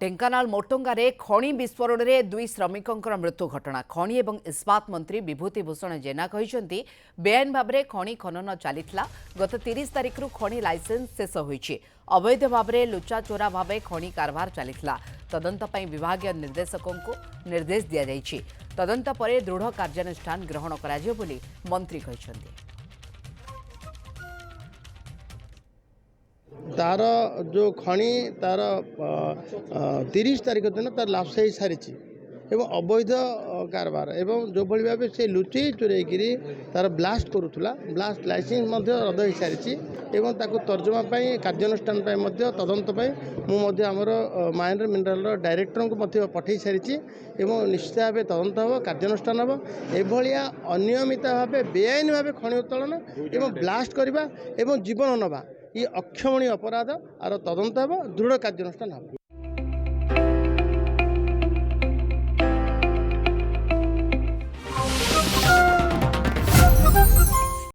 ढेंकानाल मोटंगारे खଣି विस्फोरण में 2 श्रमिकों मृत्यु घटना। खଣି एवं इस्पात मंत्री विभूति भूषण जेना कहते बेआईन भाव में खଣି खनन चलीथिला। गत 30 तारिख रु खଣି लाइसेंस शेष होईछि। अवैध भाव में लुचाचोरा भाव खଣି कारभार चलीथिला। तदंत पई विभागीय निर्देशकों को निर्देश दिया जाइछि। तदंत परे दृढ़ कार्यानुष्ठान ग्रहण कराजियो बोली मंत्री कहछन्ति। तार जो खणी तार 30 तारिख दिन तार लाप्स हो सारी एवं अवैध कारबार एवं जो भाई भाव से लुचे चोरेकरी तार ब्लास्ट करूला ब्लास्ट लाइसेंस रद्द हो सारी एवं ताकू तर्जमा कार्यानुष्ठान तदंत मुझे माइंड मिनराल डायरेक्टर को पठे सारी एवं निश्चित भाव तदंत हम कार्यानुष्ठान हम एभलिया अनियमित भाव बेआईन भाव खଣି उत्तोलन एवं ब्लास्ट करवा एवं जीवन नवा ये अक्षमणीय अपराध आर तदंत हम दृढ़ कार्यानुष्ठान हम।